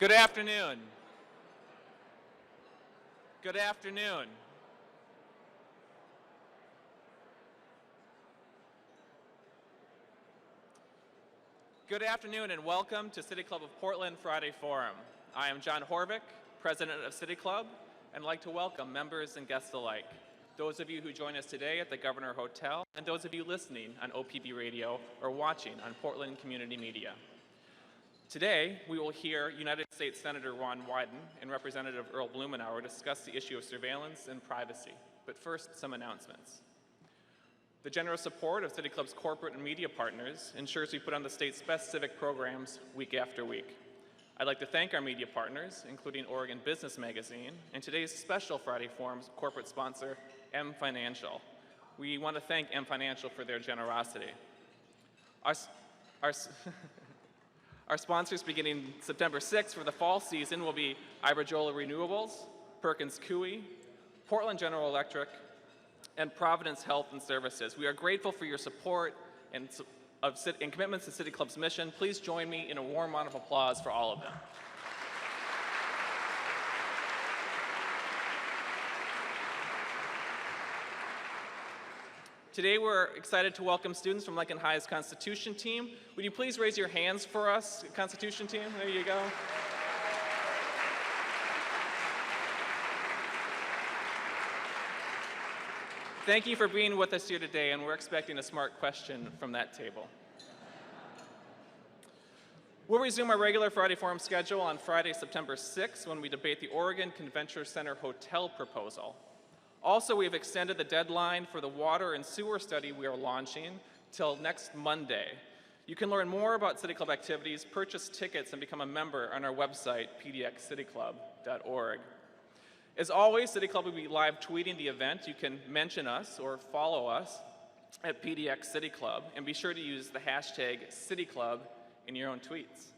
Good afternoon. Good afternoon. Good afternoon and welcome to City Club of Portland Friday Forum. I am John Horvick, President of City Club, and I'd like to welcome members and guests alike. Those of you who join us today at the Governor Hotel, and those of you listening on OPB Radio or watching on Portland Community Media. Today, we will hear United States Senator Ron Wyden and Representative Earl Blumenauer discuss the issue of surveillance and privacy. But first, some announcements. The generous support of City Club's corporate and media partners ensures we put on the state's best civic programs week after week. I'd like to thank our media partners, including Oregon Business Magazine, and today's special Friday Forum's corporate sponsor, M Financial. We want to thank M Financial for their generosity. Our sponsors beginning September 6th for the fall season will be Iberdrola Renewables, Perkins Coie, Portland General Electric, and Providence Health and Services. We are grateful for your support and commitments to City Club's mission. Please join me in a warm round of applause for all of them. Today we're excited to welcome students from Lincoln High's Constitution team. Would you please raise your hands for us, Constitution team? There you go. Thank you for being with us here today, and we're expecting a smart question from that table. We'll resume our regular Friday Forum schedule on Friday, September 6th, when we debate the Oregon Convention Center Hotel proposal. Also, we have extended the deadline for the water and sewer study we are launching till next Monday. You can learn more about City Club activities, purchase tickets, and become a member on our website, pdxcityclub.org. As always, City Club will be live tweeting the event. You can mention us or follow us at pdxcityclub, and be sure to use the hashtag CityClub in your own tweets.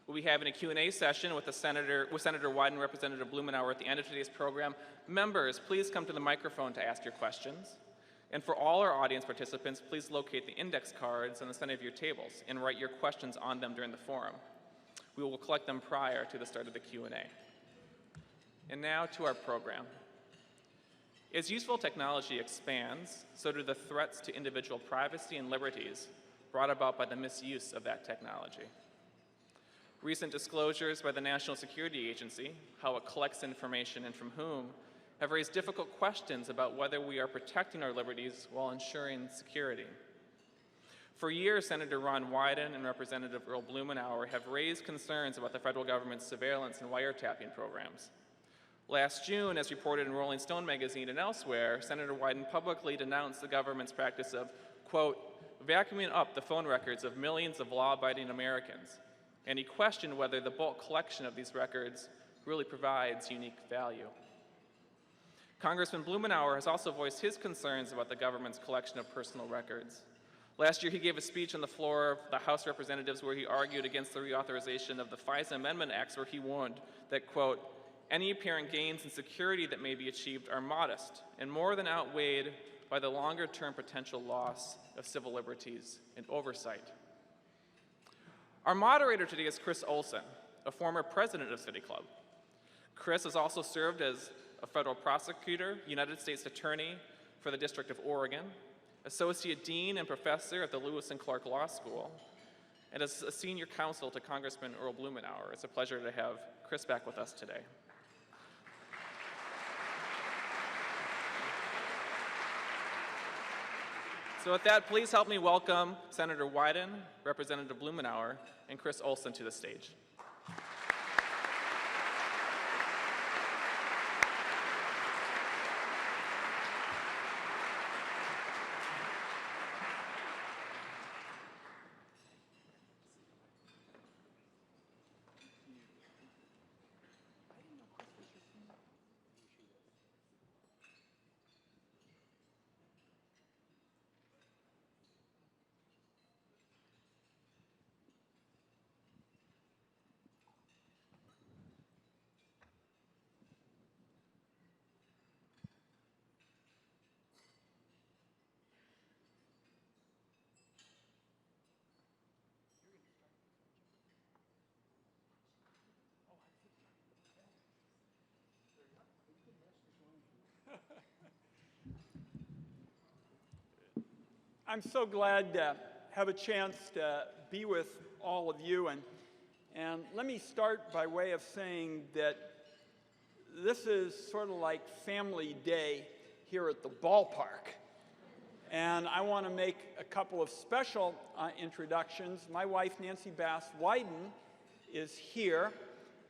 We'll be having a Q&A session with Senator Wyden and Representative Blumenauer at the end of today's program. Members, please come to the microphone to ask your questions. And for all our audience participants, please locate the index cards on the center of your tables and write your questions on them during the forum. We will collect them prior to the start of the Q&A. And now to our program. As useful technology expands, so do the threats to individual privacy and liberties brought about by the misuse of that technology. Recent disclosures by the National Security Agency, how it collects information and from whom, have raised difficult questions about whether we are protecting our liberties while ensuring security. For years, Senator Ron Wyden and Representative Earl Blumenauer have raised concerns about the federal government's surveillance and wiretapping programs. Last June, as reported in Rolling Stone magazine and elsewhere, Senator Wyden publicly denounced the government's practice of, quote, vacuuming up the phone records of millions of law-abiding Americans, and he questioned whether the bulk collection of these records really provides unique value. Congressman Blumenauer has also voiced his concerns about the government's collection of personal records. Last year, he gave a speech on the floor of the House of Representatives where he argued against the reauthorization of the FISA Amendment Acts, where he warned that, quote, any apparent gains in security that may be achieved are modest and more than outweighed by the longer-term potential loss of civil liberties and oversight. Our moderator today is Chris Olson, a former president of City Club. Chris has also served as a federal prosecutor, United States Attorney for the District of Oregon, Associate Dean and Professor at the Lewis and Clark Law School, and as a senior counsel to Congressman Earl Blumenauer. It's a pleasure to have Chris back with us today. So with that, please help me welcome Senator Wyden, Representative Blumenauer, and Chris Olson to the stage. I'm so glad to have a chance to be with all of you, and let me start by way of saying that this is sort of like family day here at the ballpark. And I want to make a couple of special introductions. My wife, Nancy Bass Wyden, is here.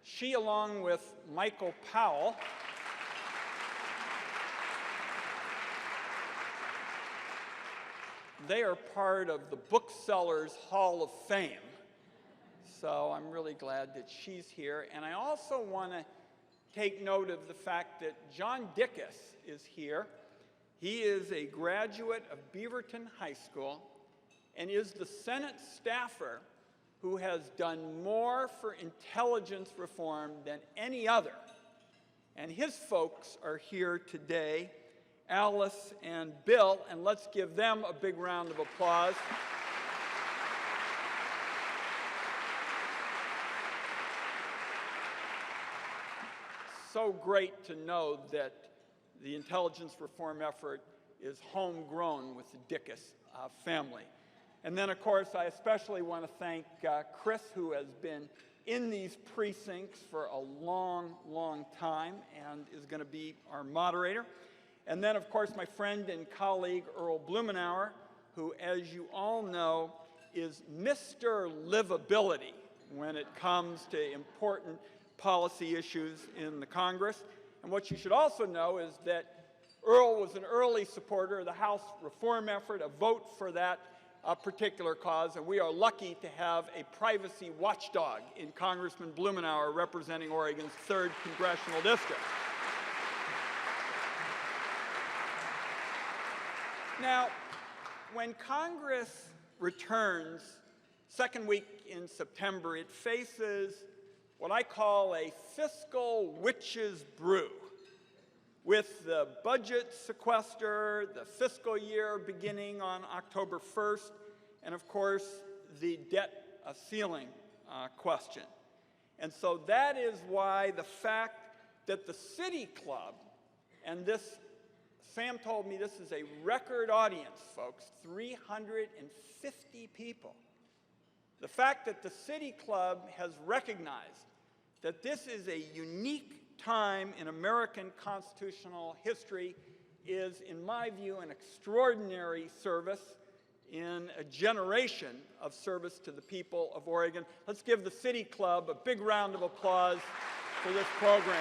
She, along with Michael Powell, they are part of the Booksellers Hall of Fame. So I'm really glad that she's here. And I also want to take note of the fact that John Dickus is here. He is a graduate of Beaverton High School and is the Senate staffer who has done more for intelligence reform than any other. And his folks are here today, Alice and Bill, and let's give them a big round of applause. So great to know that the intelligence reform effort is homegrown with the Dickus family. And then, of course, I especially want to thank Chris, who has been in these precincts for a long, long time and is going to be our moderator. And then, of course, my friend and colleague, Earl Blumenauer, who, as you all know, is Mr. Livability when it comes to important policy issues in the Congress. And what you should also know is that Earl was an early supporter of the House reform effort, a vote for that particular cause, and we are lucky to have a privacy watchdog in Congressman Blumenauer representing Oregon's 3rd Congressional District. Now, when Congress returns second week in September, it faces what I call a fiscal witch's brew, with the budget sequester, the fiscal year beginning on October 1st, and of course, the debt ceiling question. And so that is why the fact that the City Club, and this, Sam told me this is a record audience, folks, 350 people. The fact that the City Club has recognized that this is a unique time in American constitutional history is, in my view, an extraordinary service in a generation of service to the people of Oregon. Let's give the City Club a big round of applause for this program.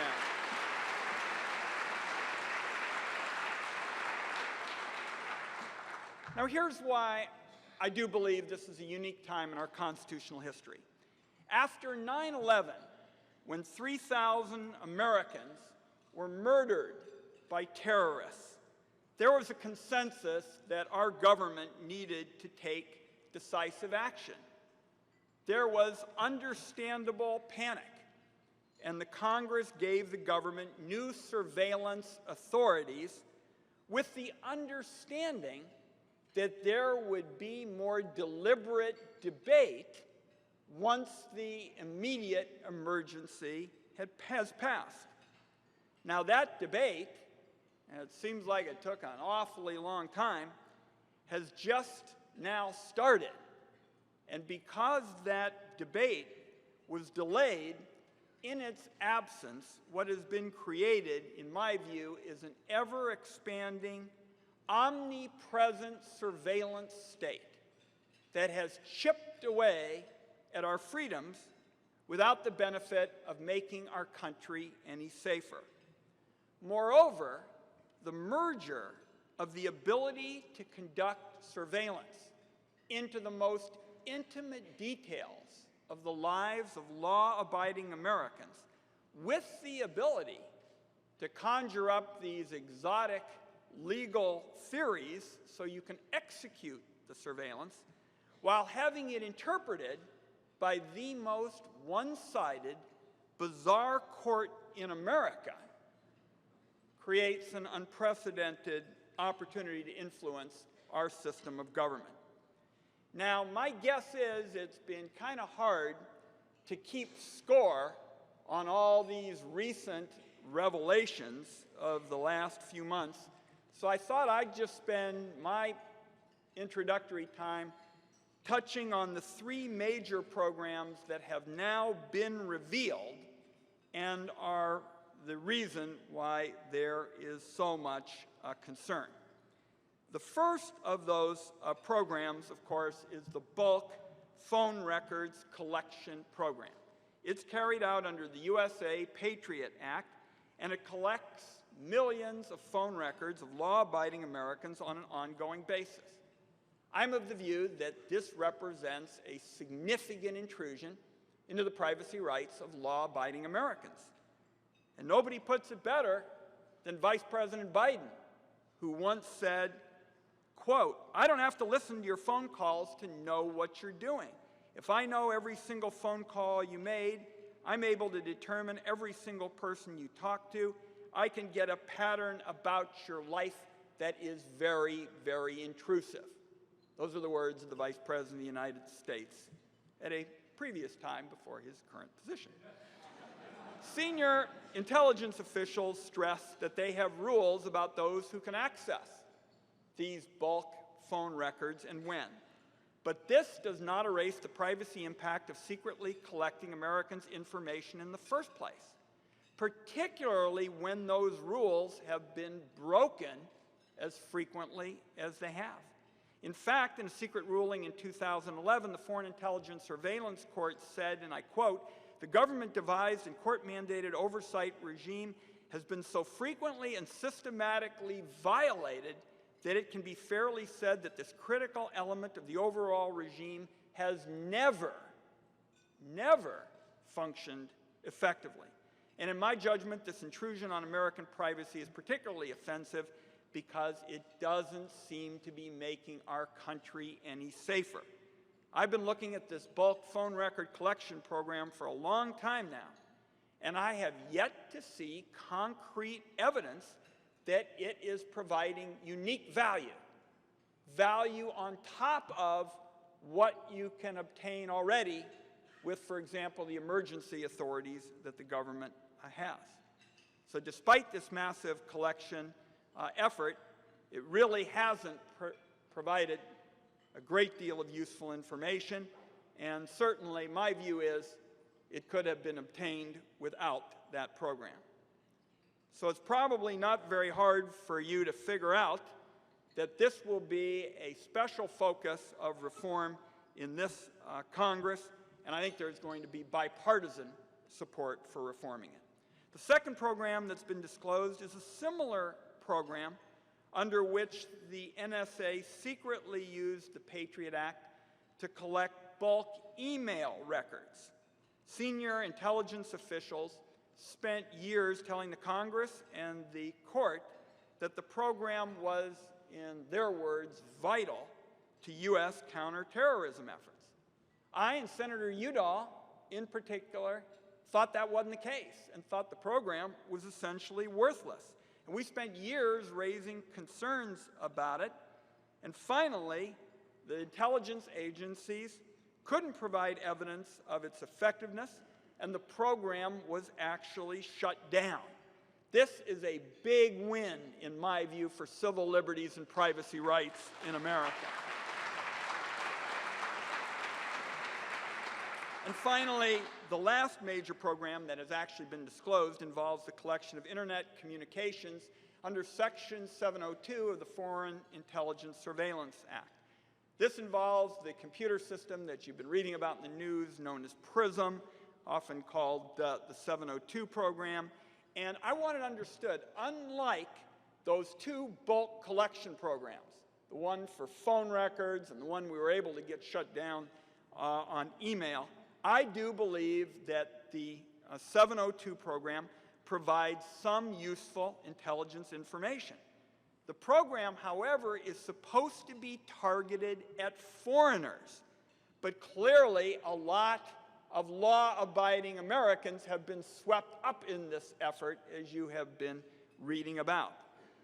Now, here's why I do believe this is a unique time in our constitutional history. After 9/11, when 3,000 Americans were murdered by terrorists, there was a consensus that our government needed to take decisive action. There was understandable panic, and the Congress gave the government new surveillance authorities with the understanding that there would be more deliberate debate once the immediate emergency has passed. Now that debate, and it seems like it took an awfully long time, has just now started. And because that debate was delayed, in its absence, what has been created, in my view, is an ever-expanding, omnipresent surveillance state that has chipped away at our freedoms without the benefit of making our country any safer. Moreover, the merger of the ability to conduct surveillance into the most intimate details of the lives of law-abiding Americans with the ability to conjure up these exotic legal theories so you can execute the surveillance while having it interpreted by the most one-sided, bizarre court in America creates an unprecedented opportunity to influence our system of government. Now, my guess is it's been kind of hard to keep score on all these recent revelations of the last few months, so I thought I'd just spend my introductory time touching on the three major programs that have now been revealed and are the reason why there is so much concern. The first of those programs, of course, is the bulk phone records collection program. It's carried out under the USA Patriot Act, and it collects millions of phone records of law-abiding Americans on an ongoing basis. I'm of the view that this represents a significant intrusion into the privacy rights of law-abiding Americans. And nobody puts it better than Vice President Biden, who once said, quote, "I don't have to listen to your phone calls to know what you're doing. If I know every single phone call you made, I'm able to determine every single person you talk to. I can get a pattern about your life that is very, very intrusive." Those are the words of the Vice President of the United States at a previous time before his current position. Senior intelligence officials stress that they have rules about those who can access these bulk phone records and when. But this does not erase the privacy impact of secretly collecting Americans' information in the first place, particularly when those rules have been broken as frequently as they have. In fact, in a secret ruling in 2011, the Foreign Intelligence Surveillance Court said, and I quote, "The government-devised and court-mandated oversight regime has been so frequently and systematically violated that it can be fairly said that this critical element of the overall regime has never functioned effectively." And in my judgment, this intrusion on American privacy is particularly offensive because it doesn't seem to be making our country any safer. I've been looking at this bulk phone record collection program for a long time now, and I have yet to see concrete evidence that it is providing unique value on top of what you can obtain already with, for example, the emergency authorities that the government has. So despite this massive collection effort, it really hasn't provided a great deal of useful information, and certainly my view is it could have been obtained without that program. So it's probably not very hard for you to figure out that this will be a special focus of reform in this Congress, and I think there's going to be bipartisan support for reforming it. The second program that's been disclosed is a similar program under which the NSA secretly used the Patriot Act to collect bulk email records. Senior intelligence officials spent years telling the Congress and the court that the program was, in their words, vital to U.S. counterterrorism efforts. I and Senator Udall, in particular, thought that wasn't the case and thought the program was essentially worthless. And we spent years raising concerns about it, and finally, the intelligence agencies couldn't provide evidence of its effectiveness, and the program was actually shut down. This is a big win, in my view, for civil liberties and privacy rights in America. And finally, the last major program that has actually been disclosed involves the collection of Internet communications under Section 702 of the Foreign Intelligence Surveillance Act. This involves the computer system that you've been reading about in the news, known as PRISM, often called the 702 program. And I want it understood, unlike those two bulk collection programs, the one for phone records and the one we were able to get shut down on email, I do believe that the 702 program provides some useful intelligence information. The program, however, is supposed to be targeted at foreigners, but clearly a lot of law-abiding Americans have been swept up in this effort, as you have been reading about.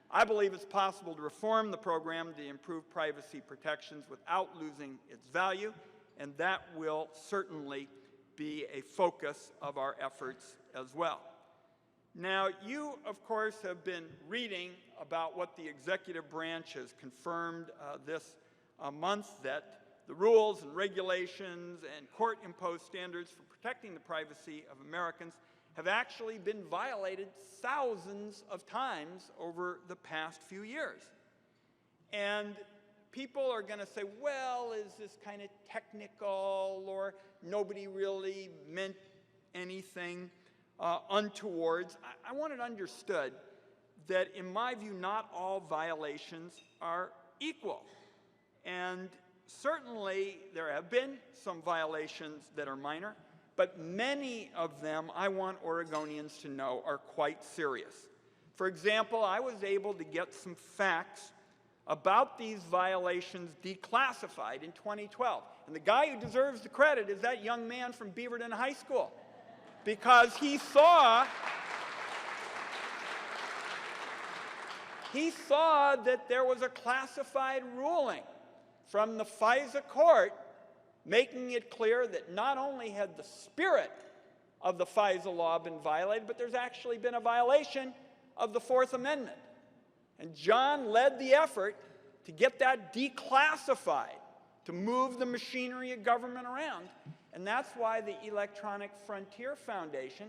I believe it's possible to reform the program to improve privacy protections without losing its value, and that will certainly be a focus of our efforts as well. Now, you, of course, have been reading about what the executive branch has confirmed this month that the rules and regulations and court-imposed standards for protecting the privacy of Americans have actually been violated thousands of times over the past few years. And people are going to say, well, is this kind of technical, or nobody really meant anything untoward? I want it understood that, in my view, not all violations are equal. And certainly there have been some violations that are minor, but many of them, I want Oregonians to know, are quite serious. For example, I was able to get some facts about these violations declassified in 2012. And the guy who deserves the credit is that young man from Beaverton High School, because he saw that there was a classified ruling from the FISA court making it clear that not only had the spirit of the FISA law been violated, but there's actually been a violation of the Fourth Amendment. And John led the effort to get that declassified, to move the machinery of government around. And that's why the Electronic Frontier Foundation,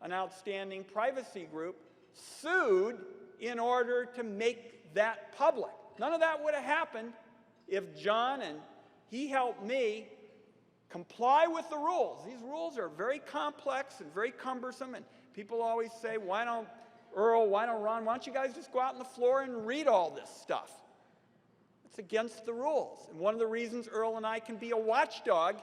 an outstanding privacy group, sued in order to make that public. None of that would have happened if John and he helped me comply with the rules. These rules are very complex and very cumbersome, and people always say, why don't Earl, why don't Ron, why don't you guys just go out on the floor and read all this stuff? It's against the rules. And one of the reasons Earl and I can be a watchdog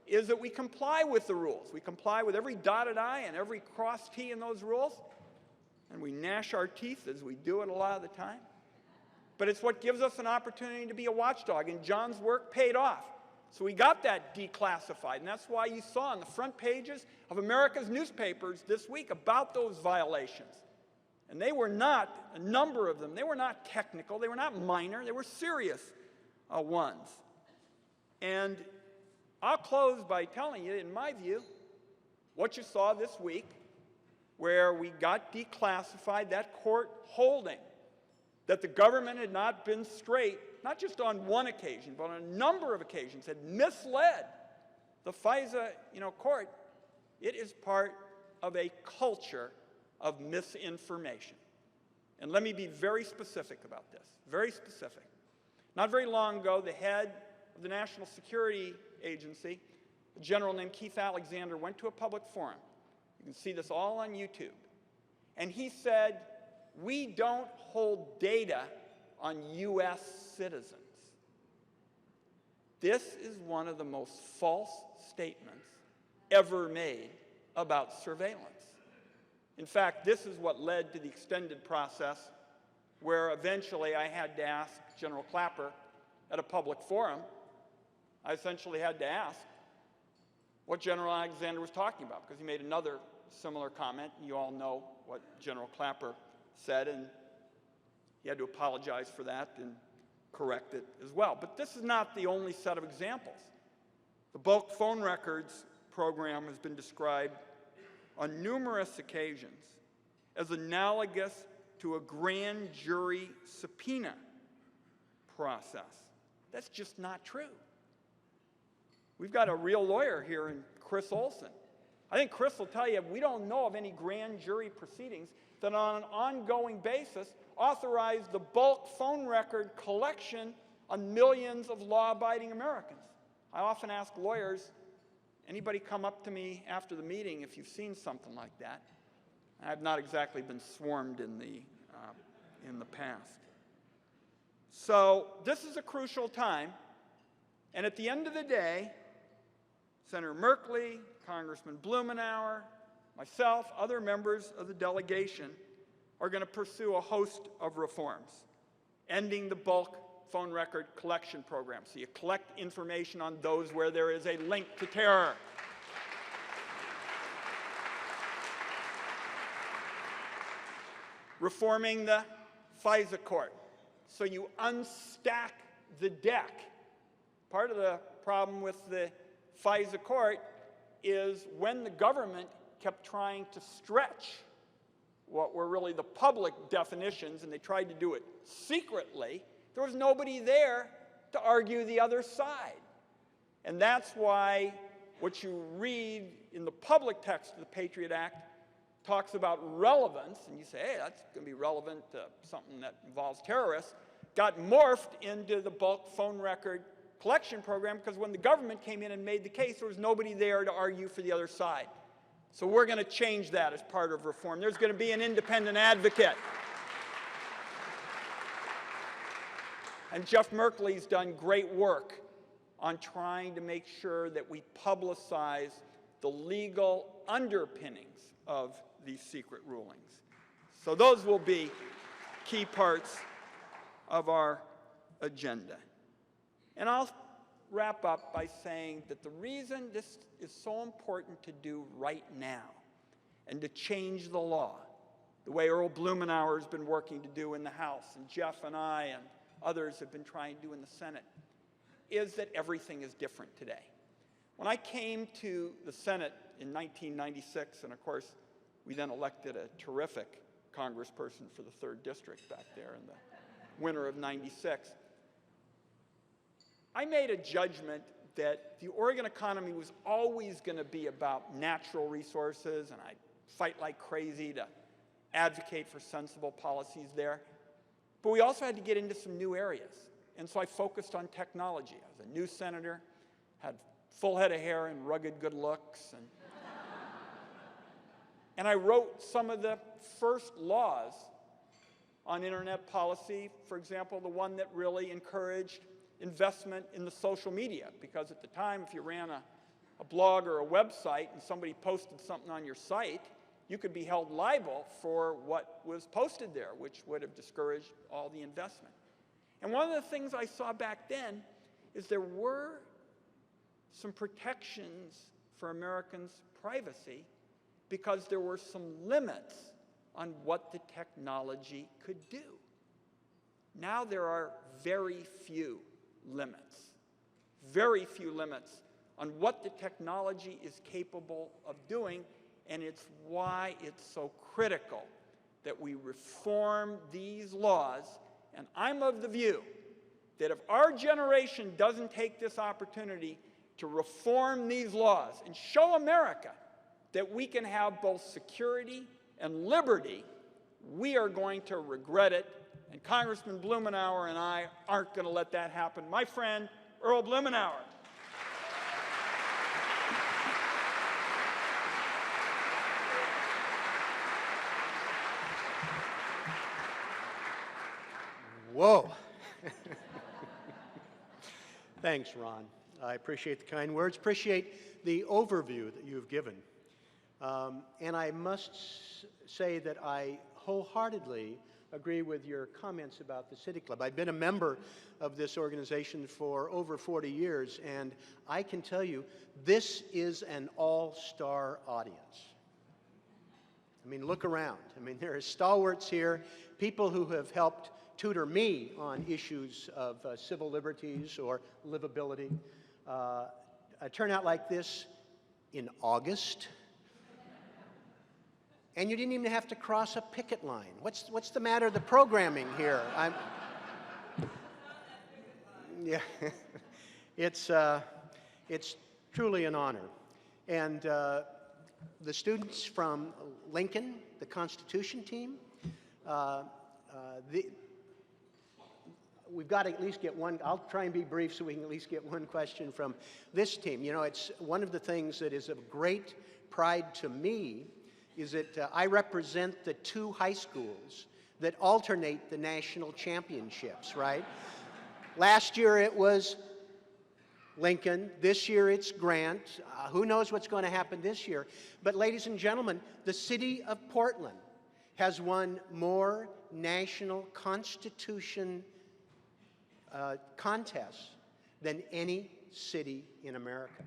is that we comply with the rules. We comply with every dotted I and every crossed T in those rules, and we gnash our teeth as we do it a lot of the time. But it's what gives us an opportunity to be a watchdog, and John's work paid off. So we got that declassified, and that's why you saw on the front pages of America's newspapers this week about those violations. And they were not, a number of them, they were not technical, they were not minor, they were serious ones. And I'll close by telling you, in my view, what you saw this week, where we got declassified, that court holding that the government had not been straight, not just on one occasion, but on a number of occasions, had misled the FISA court. It is part of a culture of misinformation. And let me be very specific about this, very specific. Not very long ago, the head of the National Security Agency, a general named Keith Alexander, went to a public forum. You can see this all on YouTube. And he said, we don't hold data on U.S. citizens. This is one of the most false statements ever made about surveillance. In fact, this is what led to the extended process where eventually I had to ask General Clapper at a public forum, I essentially had to ask what General Alexander was talking about, because he made another similar comment. You all know what General Clapper said, and he had to apologize for that and correct it as well. But this is not the only set of examples. The bulk phone records program has been described on numerous occasions as analogous to a grand jury subpoena process. That's just not true. We've got a real lawyer here in Chris Olson. I think Chris will tell you we don't know of any grand jury proceedings that on an ongoing basis authorize the bulk phone record collection on millions of law-abiding Americans. I often ask lawyers, anybody come up to me after the meeting if you've seen something like that? I've not exactly been swarmed in the past. So this is a crucial time, and at the end of the day, Senator Merkley, Congressman Blumenauer, myself, other members of the delegation are going to pursue a host of reforms, ending the bulk phone record collection program, so you collect information on those where there is a link to terror. Reforming the FISA court, so you unstack the deck. Part of the problem with the FISA court is when the government kept trying to stretch what were really the public definitions, and they tried to do it secretly, there was nobody there to argue the other side. And that's why what you read in the public text of the Patriot Act talks about relevance, and you say, hey, that's going to be relevant to something that involves terrorists, got morphed into the bulk phone record collection program because when the government came in and made the case, there was nobody there to argue for the other side. So we're going to change that as part of reform. There's going to be an independent advocate. And Jeff Merkley's done great work on trying to make sure that we publicize the legal underpinnings of these secret rulings. So those will be key parts of our agenda. And I'll wrap up by saying that the reason this is so important to do right now and to change the law, the way Earl Blumenauer has been working to do in the House, and Jeff and I and others have been trying to do in the Senate, is that everything is different today. When I came to the Senate in 1996, and of course, we then elected a terrific congressperson for the 3rd District back there in the winter of '96, I made a judgment that the Oregon economy was always going to be about natural resources, and I'd fight like crazy to advocate for sensible policies there. But we also had to get into some new areas. And so I focused on technology. I was a new senator, had full head of hair and rugged good looks. And I wrote some of the first laws on internet policy, for example, the one that really encouraged investment in the social media, because at the time, if you ran a blog or a website and somebody posted something on your site, you could be held liable for what was posted there, which would have discouraged all the investment. And one of the things I saw back then is there were some protections for Americans' privacy because there were some limits on what the technology could do. Now there are very few limits on what the technology is capable of doing, and it's why it's so critical that we reform these laws. And I'm of the view that if our generation doesn't take this opportunity to reform these laws and show America that we can have both security and liberty, we are going to regret it. And Congressman Blumenauer and I aren't going to let that happen. My friend, Earl Blumenauer. Whoa. Thanks, Ron. I appreciate the kind words, appreciate the overview that you've given. And I must say that I wholeheartedly agree with your comments about the City Club. I've been a member of this organization for over 40 years, and I can tell you, this is an all-star audience. I mean, look around. I mean, there are stalwarts here, people who have helped tutor me on issues of civil liberties or livability. A turnout like this in August, and you didn't even have to cross a picket line. What's the matter with the programming here? Yeah, it's truly an honor. And the students from Lincoln, the Constitution team, we've got to at least get one. I'll try and be brief so we can at least get one question from this team. You know, it's one of the things that is of great pride to me is that I represent the two high schools that alternate the national championships, right? Last year it was Lincoln. This year it's Grant. Who knows what's going to happen this year? But ladies and gentlemen, the city of Portland has won more national Constitution contests than any city in America.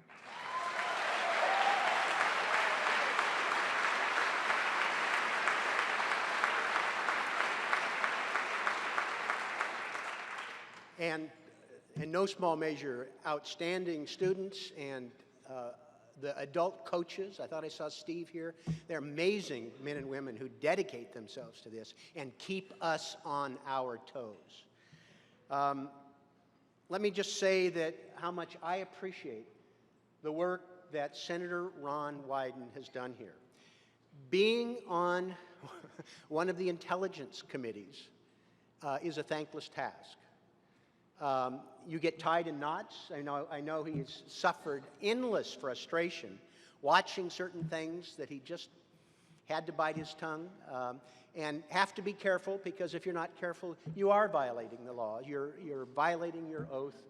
And in no small measure, outstanding students and the adult coaches. I thought I saw Steve here. They're amazing men and women who dedicate themselves to this and keep us on our toes. let me just say that how much I appreciate the work that Senator Ron Wyden has done here. Being on one of the intelligence committees is a thankless task. You get tied in knots. I know he's suffered endless frustration watching certain things that he just had to bite his tongue, and have to be careful, because if you're not careful, you are violating the law. You're violating your oath,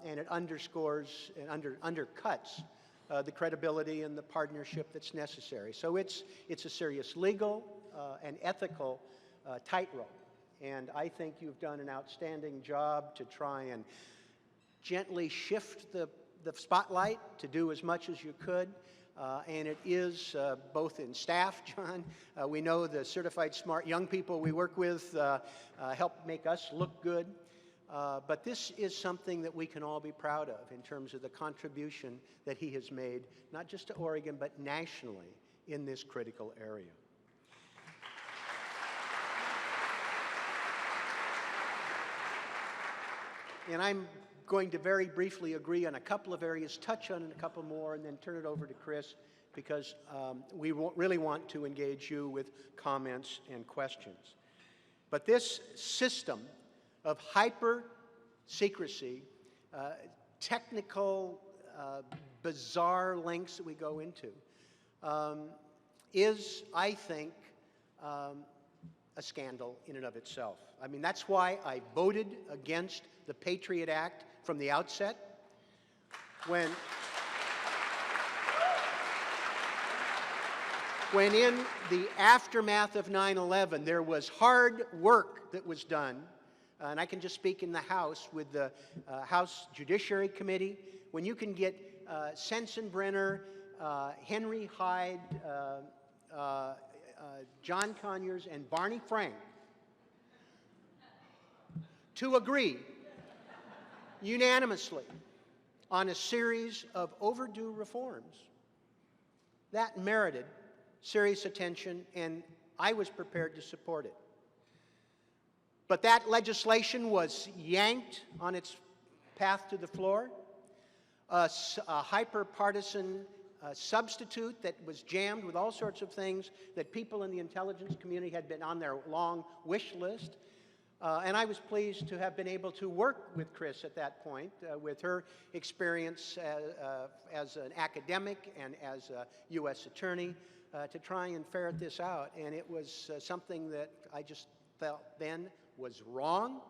and it underscores and undercuts the credibility and the partnership that's necessary. So it's a serious legal and ethical tightrope. And I think you've done an outstanding job to try and gently shift the spotlight to do as much as you could. And it is both in staff, John. We know the certified smart young people we work with help make us look good. But this is something that we can all be proud of in terms of the contribution that he has made, not just to Oregon, but nationally in this critical area. And I'm going to very briefly agree on a couple of areas, touch on a couple more, and then turn it over to Chris, because we really want to engage you with comments and questions. But this system of hyper-secrecy, technical, bizarre lengths that we go into, is, I think, a scandal in and of itself. I mean, that's why I voted against the Patriot Act from the outset. When in the aftermath of 9/11, there was hard work that was done, and I can just speak in the House with the House Judiciary Committee, when you can get Sensenbrenner, Henry Hyde, John Conyers, and Barney Frank to agree unanimously on a series of overdue reforms. That merited serious attention, and I was prepared to support it. But that legislation was yanked on its path to the floor. A hyper-partisan substitute that was jammed with all sorts of things that people in the intelligence community had been on their long wish list. And I was pleased to have been able to work with Chris at that point, with her experience as an academic and as a U.S. attorney, to try and ferret this out. And it was something that I just felt then was wrong.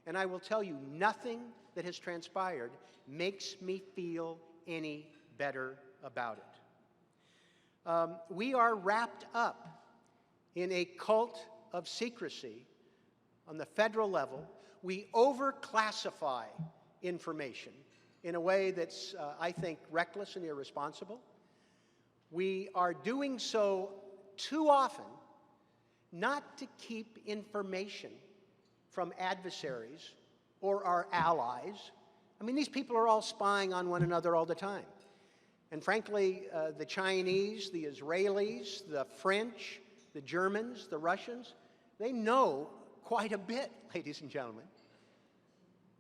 And I will tell you, nothing that has transpired makes me feel any better about it. We are wrapped up in a cult of secrecy on the federal level. We overclassify information in a way that's, I think, reckless and irresponsible. We are doing so too often not to keep information from adversaries or our allies. I mean, these people are all spying on one another all the time. And frankly, the Chinese, the Israelis, the French, the Germans, the Russians, they know quite a bit, ladies and gentlemen.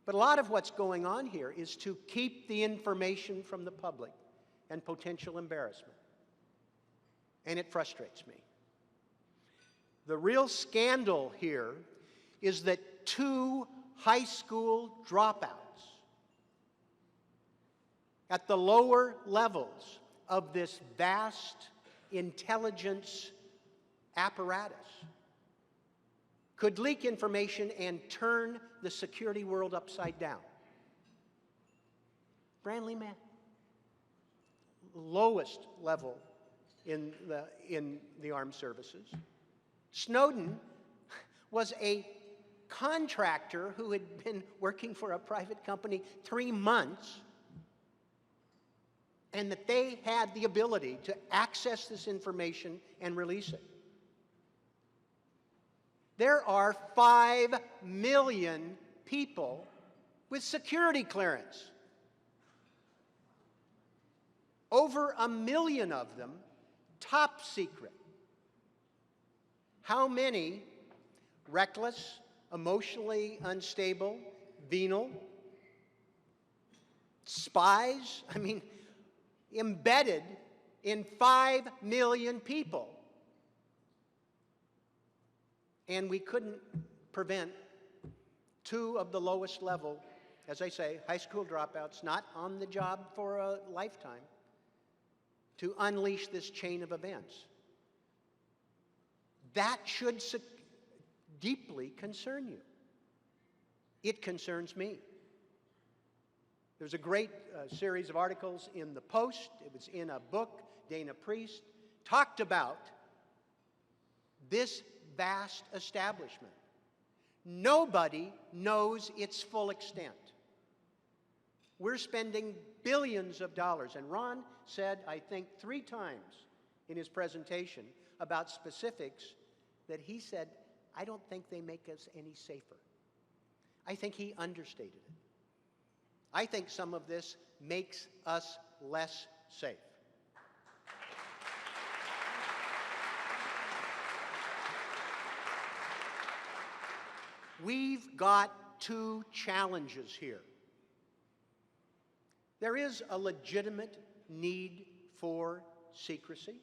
But a lot of what's going on here is to keep the information from the public and potential embarrassment. And it frustrates me. The real scandal here is that 2 high school dropouts at the lower levels of this vast intelligence apparatus could leak information and turn the security world upside down. Brantley Mann, lowest level in the armed services. Snowden was a contractor who had been working for a private company 3 months, and that they had the ability to access this information and release it. There are 5 million people with security clearance. Over 1 million of them top secret. How many reckless, emotionally unstable, venal, spies, I mean, embedded in 5 million people. And we couldn't prevent 2 of the lowest level, as I say, high school dropouts, not on the job for a lifetime, to unleash this chain of events. That should deeply concern you. It concerns me. There's a great series of articles in the Post. It was in a book. Dana Priest talked about this vast establishment. Nobody knows its full extent. We're spending billions of dollars, and Ron said, I think 3 times in his presentation about specifics that he said, I don't think they make us any safer. I think he understated it. I think some of this makes us less safe. We've got 2 challenges here. There is a legitimate need for secrecy,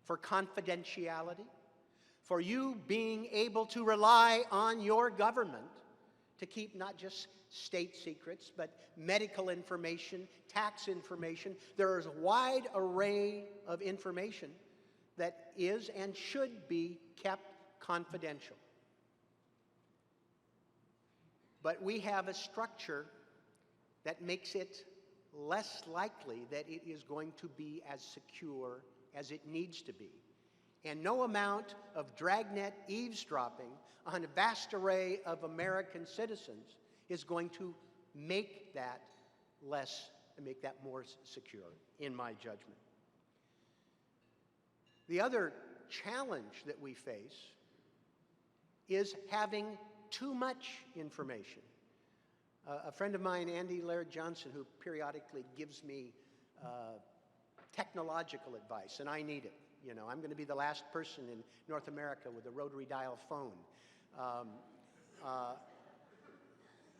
for confidentiality, for you being able to rely on your government to keep not just state secrets, but medical information, tax information. There is a wide array of information that is and should be kept confidential. But we have a structure that makes it less likely that it is going to be as secure as it needs to be. And no amount of dragnet eavesdropping on a vast array of American citizens is going to make that more secure, in my judgment. The other challenge that we face is having too much information. A friend of mine, Andy Laird Johnson, who periodically gives me technological advice, and I need it. You know, I'm going to be the last person in North America with a rotary dial phone.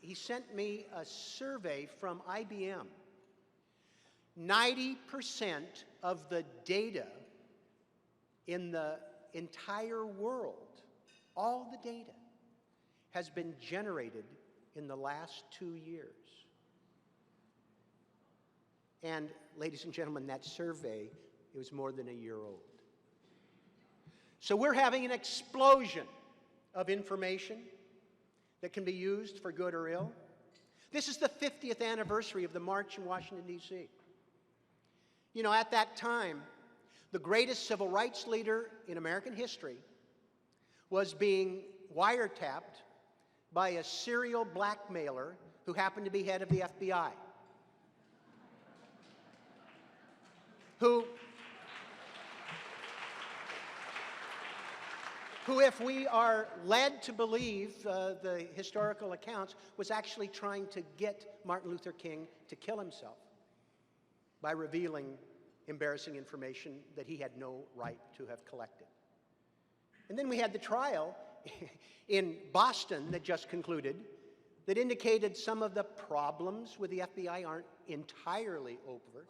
He sent me a survey from IBM. 90% of the data in the entire world, all the data, has been generated in the last 2 years. And, ladies and gentlemen, that survey, it was more than a year old. So we're having an explosion of information that can be used for good or ill. This is the 50th anniversary of the March in Washington, D.C. You know, at that time, the greatest civil rights leader in American history was being wiretapped by a serial blackmailer who happened to be head of the FBI, who if we are led to believe the historical accounts, was actually trying to get Martin Luther King to kill himself by revealing embarrassing information that he had no right to have collected. And then we had the trial in Boston that just concluded that indicated some of the problems with the FBI aren't entirely over.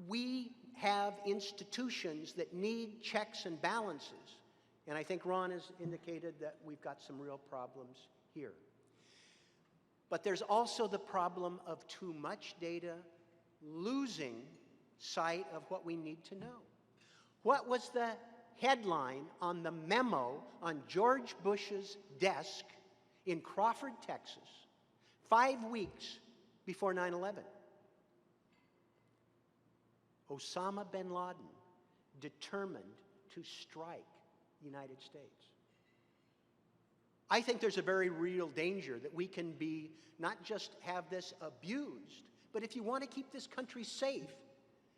We have institutions that need checks and balances, and I think Ron has indicated that we've got some real problems here. But there's also the problem of too much data, losing sight of what we need to know. What was the headline on the memo on George Bush's desk in Crawford, Texas, 5 weeks before 9/11? Osama bin Laden determined to strike the United States. I think there's a very real danger that we can be, not just have this abused, but if you want to keep this country safe,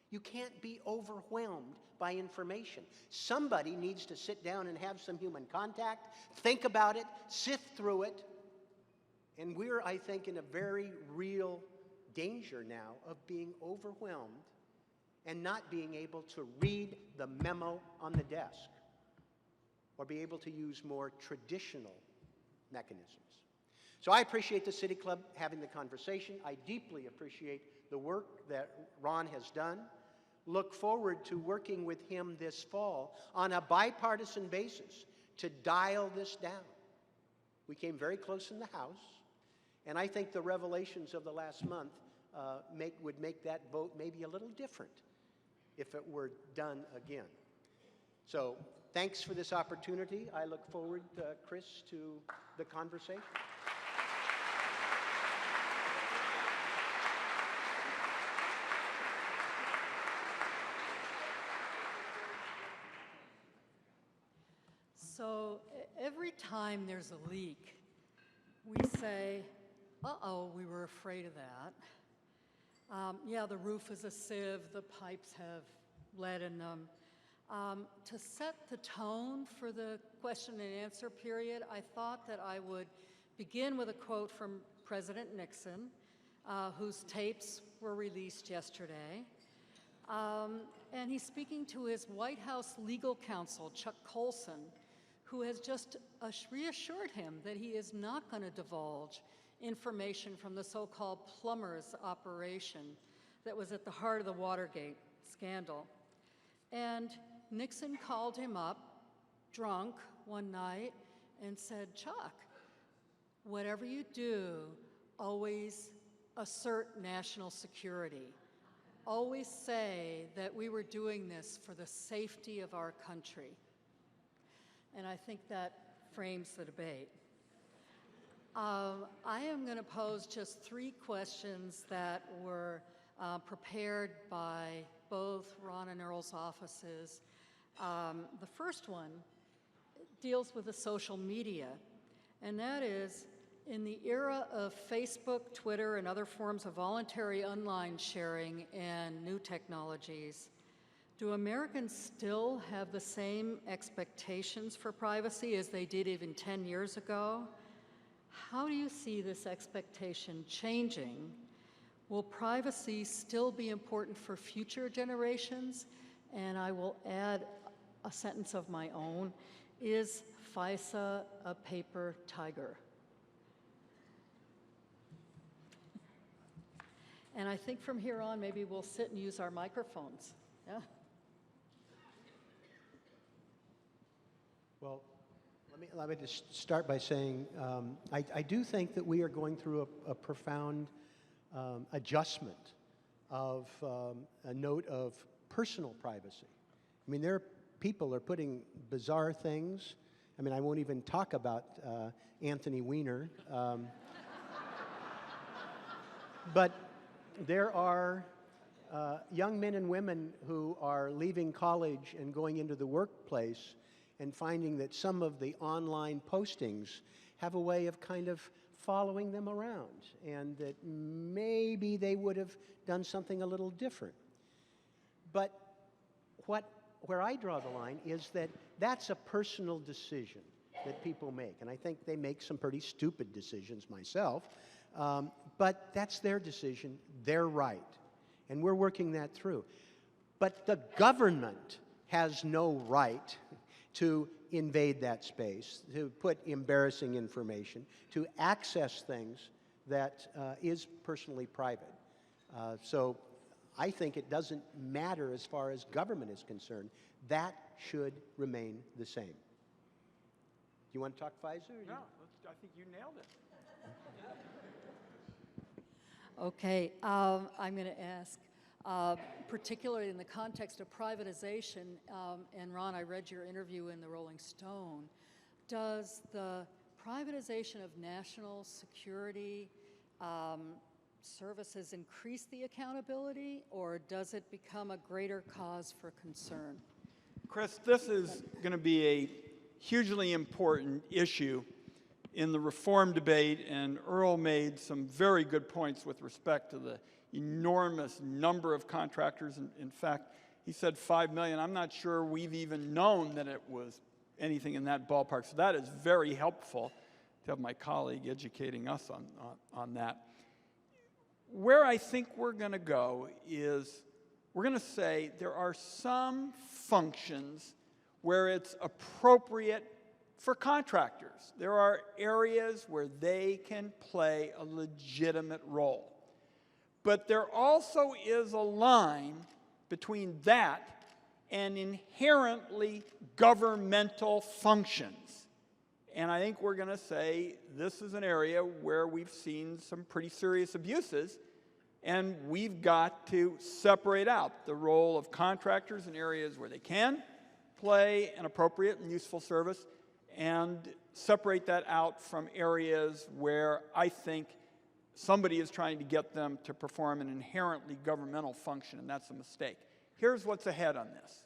you can't be overwhelmed by information. Somebody needs to sit down and have some human contact, think about it, sift through it, and we're, I think, in a very real danger now of being overwhelmed and not being able to read the memo on the desk or be able to use more traditional mechanisms. So I appreciate the City Club having the conversation. I deeply appreciate the work that Ron has done. Look forward to working with him this fall on a bipartisan basis to dial this down. We came very close in the House, and I think the revelations of the last month would make that vote maybe a little different if it were done again. So thanks for this opportunity. I look forward, Chris, to the conversation. So every time there's a leak, we say, uh-oh, we were afraid of that. Yeah, the roof is a sieve, the pipes have lead in them. To set the tone for the question and answer period, I thought that I would begin with a quote from President Nixon, whose tapes were released yesterday. And he's speaking to his White House legal counsel, Chuck Colson, who has just reassured him that he is not going to divulge information from the so-called plumbers operation that was at the heart of the Watergate scandal. And Nixon called him up, drunk, one night, and said, Chuck, whatever you do, always assert national security. Always say that we were doing this for the safety of our country. And I think that frames the debate. I am going to pose just 3 questions that were prepared by both Ron and Earl's offices. The first one deals with the social media, and that is, in the era of Facebook, Twitter, and other forms of voluntary online sharing and new technologies, do Americans still have the same expectations for privacy as they did even 10 years ago? How do you see this expectation changing? Will privacy still be important for future generations? And I will add a sentence of my own. Is FISA a paper tiger? And I think from here on, maybe we'll sit and use our microphones. Yeah. Well, let me just start by saying I do think that we are going through a profound adjustment of a note of personal privacy. I mean, people are putting bizarre things. I mean, I won't even talk about Anthony Weiner. But there are young men and women who are leaving college and going into the workplace and finding that some of the online postings have a way of kind of following them around, and that maybe they would have done something a little different. But where I draw the line is that that's a personal decision that people make, and I think they make some pretty stupid decisions myself, but that's their decision, their right, and we're working that through. But the government has no right to invade that space, to put embarrassing information, to access things that is personally private. So I think it doesn't matter as far as government is concerned. That should remain the same. Do you want to talk FISA? No, I think you nailed it. Okay, I'm going to ask, particularly in the context of privatization, and Ron, I read your interview in the Rolling Stone, does the privatization of national security services increase the accountability, or does it become a greater cause for concern? Chris, this is going to be a hugely important issue in the reform debate, and Earl made some very good points with respect to the enormous number of contractors. In fact, he said 5 million. I'm not sure we've even known that it was anything in that ballpark. So that is very helpful to have my colleague educating us on that. Where I think we're going to go is we're going to say there are some functions where it's appropriate for contractors. There are areas where they can play a legitimate role. But there also is a line between that and inherently governmental functions. And I think we're going to say this is an area where we've seen some pretty serious abuses, and we've got to separate out the role of contractors in areas where they can play an appropriate and useful service, and separate that out from areas where I think somebody is trying to get them to perform an inherently governmental function, and that's a mistake. Here's what's ahead on this.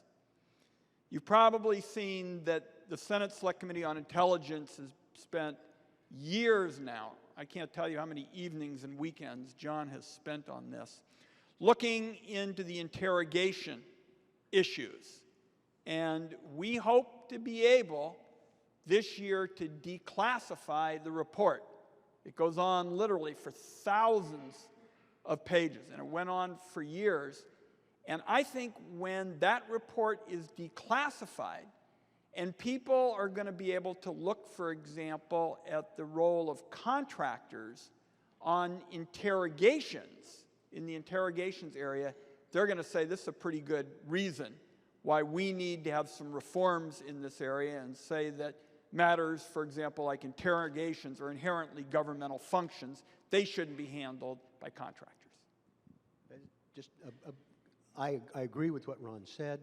You've probably seen that the Senate Select Committee on Intelligence has spent years now, I can't tell you how many evenings and weekends John has spent on this, looking into the interrogation issues. And we hope to be able this year to declassify the report. It goes on literally for thousands of pages, and it went on for years. And I think when that report is declassified, and people are going to be able to look, for example, at the role of contractors on interrogations, in the interrogations area, they're going to say this is a pretty good reason why we need to have some reforms in this area, and say that matters, for example, like interrogations are inherently governmental functions. They shouldn't be handled by contractors. I agree with what Ron said.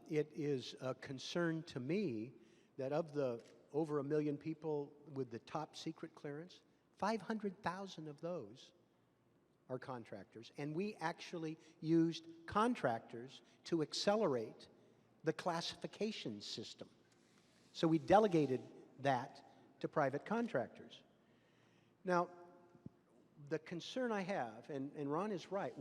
It is a concern to me that of the over 1 million people with the top secret clearance, 500,000 of those are contractors. And we actually used contractors to accelerate the classification system. So we delegated that to private contractors. Now, the concern I have, and Ron is right,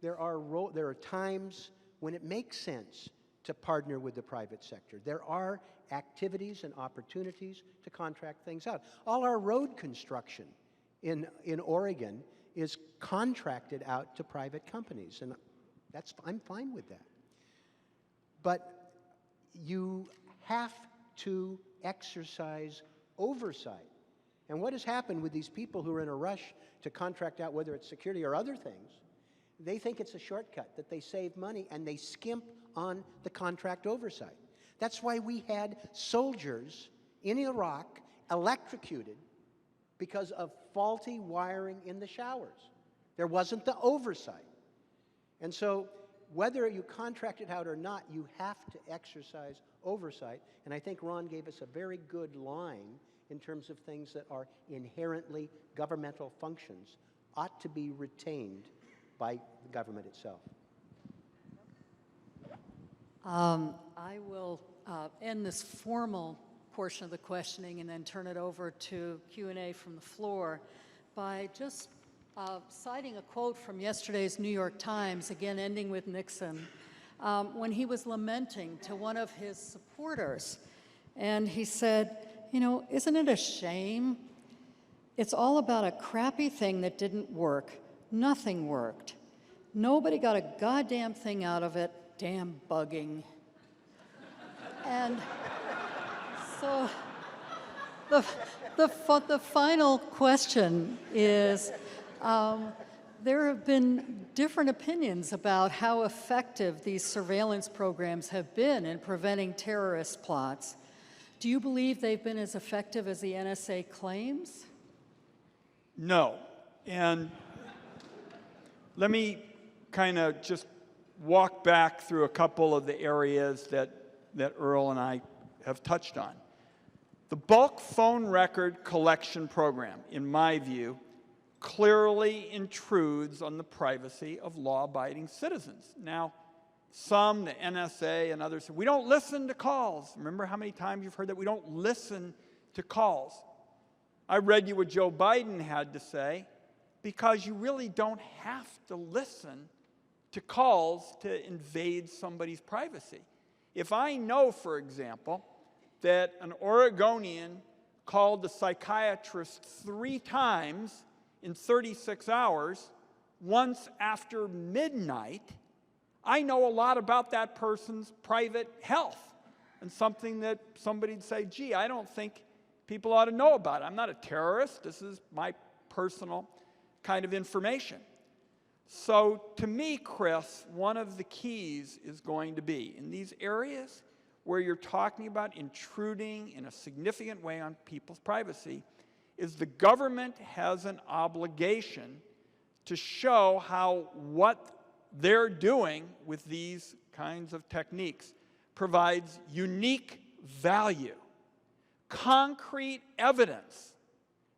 there are times when it makes sense to partner with the private sector. There are activities and opportunities to contract things out. All our road construction in Oregon is contracted out to private companies, and I'm fine with that. But you have to exercise oversight. And what has happened with these people who are in a rush to contract out, whether it's security or other things, they think it's a shortcut, that they save money, and they skimp on the contract oversight. That's why we had soldiers in Iraq electrocuted because of faulty wiring in the showers. There wasn't the oversight. And so whether you contract it out or not, you have to exercise oversight. And I think Ron gave us a very good line in terms of things that are inherently governmental functions, ought to be retained by the government itself. I will end this formal portion of the questioning and then turn it over to Q&A from the floor by just citing a quote from yesterday's New York Times, again ending with Nixon, when he was lamenting to one of his supporters. And he said, you know, isn't it a shame? It's all about a crappy thing that didn't work. Nothing worked. Nobody got a goddamn thing out of it. Damn bugging. And so the final question is, there have been different opinions about how effective these surveillance programs have been in preventing terrorist plots. Do you believe they've been as effective as the NSA claims? No. And let me kind of just walk back through a couple of the areas that Earl and I have touched on. The bulk phone record collection program, in my view, clearly intrudes on the privacy of law-abiding citizens. Now, some, the NSA and others, say, we don't listen to calls. Remember how many times you've heard that? We don't listen to calls. I read you what Joe Biden had to say, because you really don't have to listen to calls to invade somebody's privacy. If I know, for example, that an Oregonian called the psychiatrist 3 times in 36 hours, once after midnight, I know a lot about that person's private health. and something that somebody'd say, gee, I don't think people ought to know about it. I'm not a terrorist. This is my personal kind of information. So to me, Chris, one of the keys is going to be in these areas where you're talking about intruding in a significant way on people's privacy, is the government has an obligation to show how what they're doing with these kinds of techniques provides unique value, concrete evidence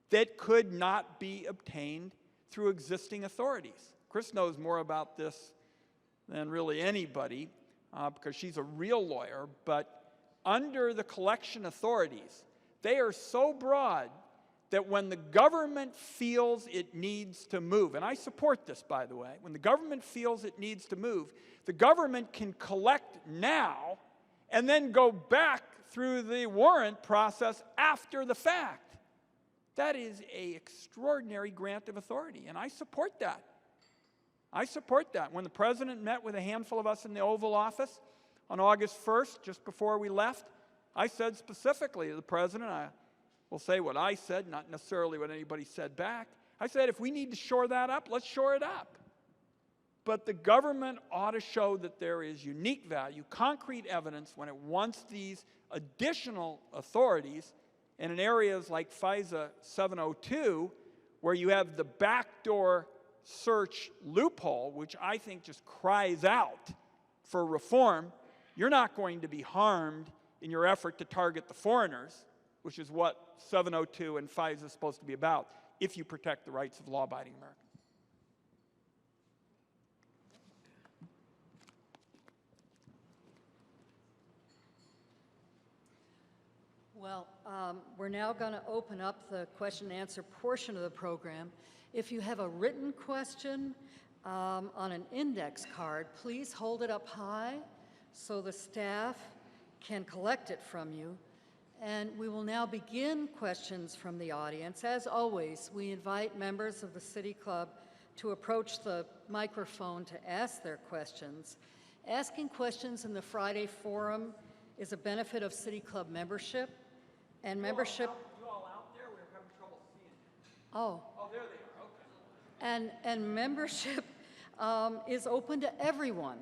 that could not be obtained through existing authorities. Chris knows more about this than really anybody because she's a real lawyer, but under the collection authorities, they are so broad that when the government feels it needs to move, and I support this, by the way, when the government feels it needs to move, the government can collect now and then go back through the warrant process after the fact. That is an extraordinary grant of authority, and I support that. I support that. When the president met with a handful of us in the Oval Office on August 1st, just before we left, I said specifically to the president, I will say what I said, not necessarily what anybody said back. I said, if we need to shore that up, let's shore it up. But the government ought to show that there is unique value, concrete evidence when it wants these additional authorities, and in areas like FISA 702, where you have the backdoor search loophole, which I think just cries out for reform, you're not going to be harmed in your effort to target the foreigners, which is what 702 and FISA is supposed to be about, if you protect the rights of law-abiding Americans. Well, we're now going to open up the question and answer portion of the program. If you have a written question on an index card, please hold it up high so the staff can collect it from you. And we will now begin questions from the audience. As always, we invite members of the City Club to approach the microphone to ask their questions. Asking questions in the Friday Forum is a benefit of City Club membership, and membership... You all out there? We're having trouble seeing you. Oh. Oh, there they are, okay. And membership is open to everyone.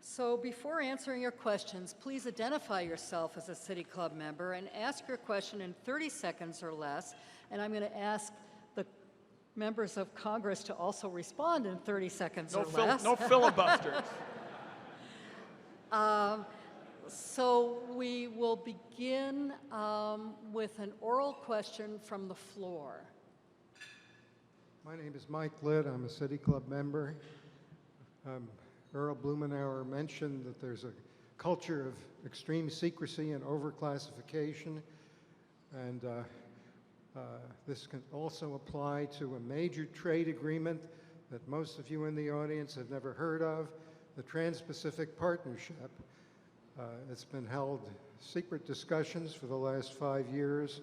So before answering your questions, please identify yourself as a City Club member and ask your question in 30 seconds or less. And I'm going to ask the members of Congress to also respond in 30 seconds or less. No filibusters. So we will begin with an oral question from the floor. My name is Mike Litt. I'm a City Club member. Earl Blumenauer mentioned that there's a culture of extreme secrecy and overclassification, and this can also apply to a major trade agreement that most of you in the audience have never heard of, the Trans-Pacific Partnership. It's been held secret discussions for the last 5 years.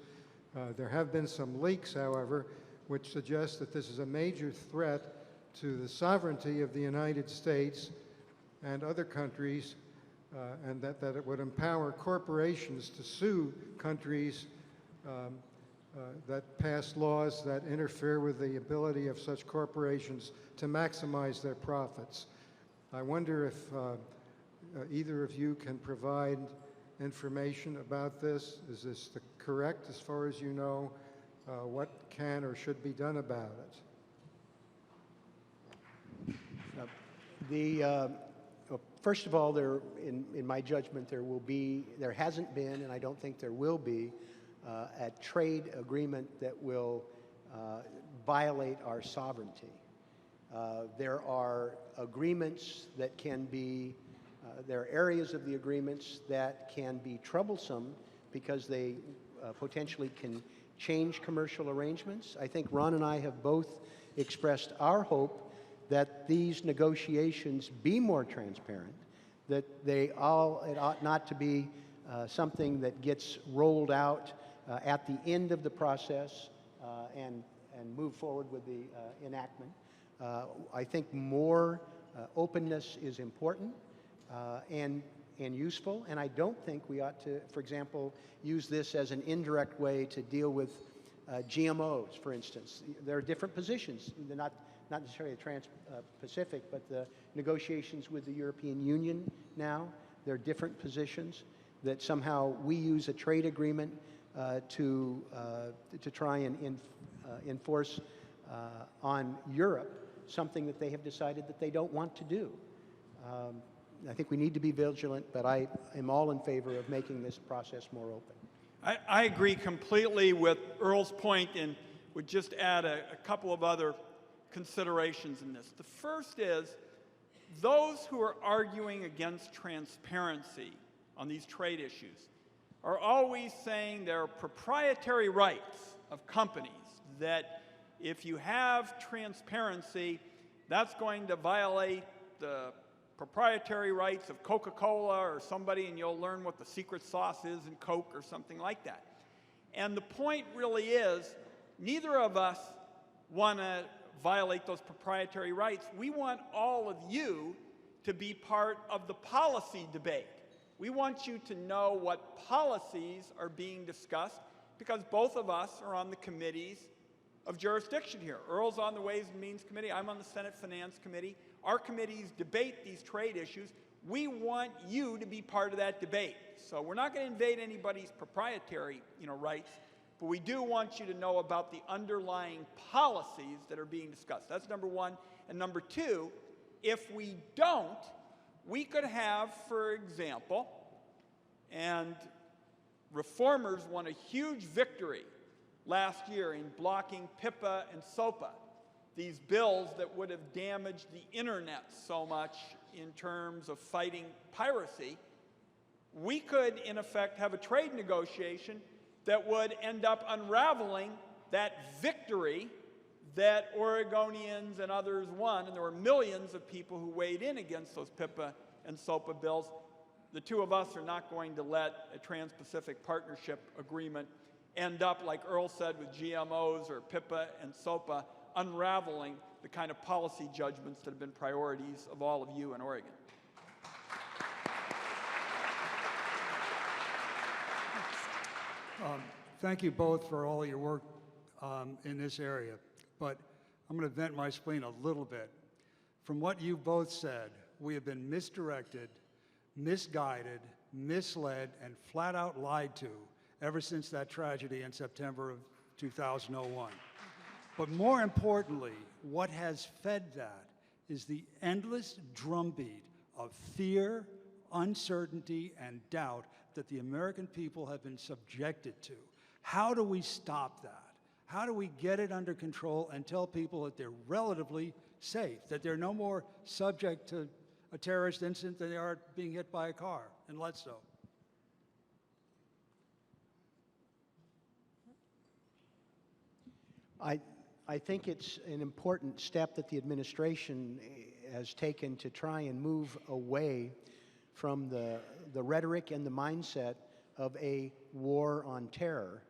There have been some leaks, however, which suggest that this is a major threat to the sovereignty of the United States and other countries, and that it would empower corporations to sue countries that pass laws that interfere with the ability of such corporations to maximize their profits. I wonder if either of you can provide information about this. Is this correct as far as you know? What can or should be done about it? First of all, in my judgment, there hasn't been, and I don't think there will be, a trade agreement that will violate our sovereignty. There are agreements that can be, there are areas of the agreements that can be troublesome because they potentially can change commercial arrangements. I think Ron and I have both expressed our hope that these negotiations be more transparent, that it ought not to be something that gets rolled out at the end of the process and move forward with the enactment. I think more openness is important, and and useful, and I don't think we ought to, for example, use this as an indirect way to deal with GMOs, for instance. There are different positions. They're not necessarily the Trans-Pacific, but the negotiations with the European Union now, there are different positions that somehow we use a trade agreement to try and enforce on Europe something that they have decided that they don't want to do. I think we need to be vigilant, but I am all in favor of making this process more open. I agree completely with Earl's point and would just add a couple of other considerations in this. The first is those who are arguing against transparency on these trade issues are always saying there are proprietary rights of companies, that if you have transparency, that's going to violate the proprietary rights of Coca-Cola or somebody, and you'll learn what the secret sauce is in Coke or something like that. And the point really is, neither of us want to violate those proprietary rights. We want all of you to be part of the policy debate. We want you to know what policies are being discussed, because both of us are on the committees of jurisdiction here. Earl's on the Ways and Means Committee. I'm on the Senate Finance Committee. Our committees debate these trade issues. We want you to be part of that debate. So we're not going to invade anybody's proprietary, rights, but we do want you to know about the underlying policies that are being discussed. That's number one. And number two, if we don't, we could have, for example, and reformers won a huge victory last year in blocking PIPA and SOPA, these bills that would have damaged the internet so much in terms of fighting piracy. We could, in effect, have a trade negotiation that would end up unraveling that victory that Oregonians and others won, and there were millions of people who weighed in against those PIPA and SOPA bills. The two of us are not going to let a Trans-Pacific Partnership Agreement end up, like Earl said, with GMOs or PIPA and SOPA, unraveling the kind of policy judgments that have been priorities of all of you in Oregon. Thank you both for all your work in this area, but I'm going to vent my spleen a little bit. From what you both said, we have been misdirected, misguided, misled, and flat out lied to ever since that tragedy in September of 2001. But more importantly, what has fed that is the endless drumbeat of fear, uncertainty, and doubt that the American people have been subjected to. How do we stop that? How do we get it under control and tell people that they're relatively safe, that they're no more subject to a terrorist incident than they are being hit by a car in Leadstow? I think it's an important step that the administration has taken to try and move away from the rhetoric and the mindset of a war on terror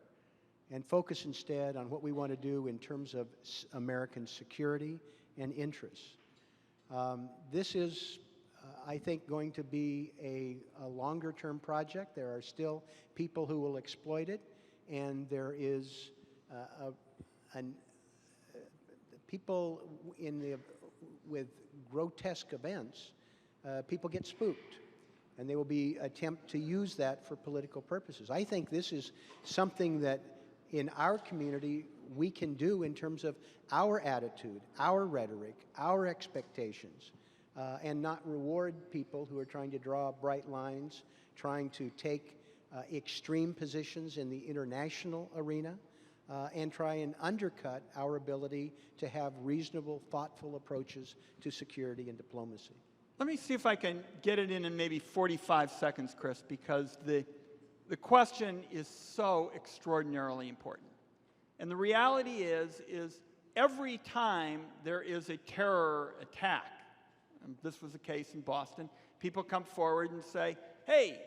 and focus instead on what we want to do in terms of American security and interests. This is, I think, going to be a longer-term project. There are still people who will exploit it, and there is people with grotesque events, people get spooked, and they will attempt to use that for political purposes. I think this is something that in our community we can do in terms of our attitude, our rhetoric, our expectations, and not reward people who are trying to draw bright lines, trying to take extreme positions in the international arena, and try and undercut our ability to have reasonable, thoughtful approaches to security and diplomacy. Let me see if I can get it in maybe 45 seconds, Chris, because the question is so extraordinarily important. And the reality is every time there is a terror attack, and this was the case in Boston, people come forward and say, hey,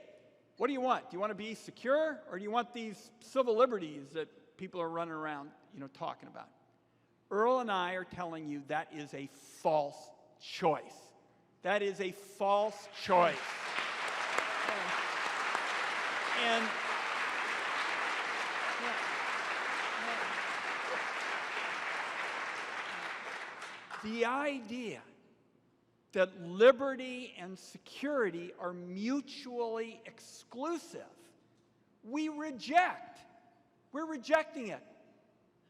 what do you want? Do you want to be secure, or do you want these civil liberties that people are running around, talking about? Earl and I are telling you that is a false choice. That is a false choice. And the idea that liberty and security are mutually exclusive, we reject. We're rejecting it.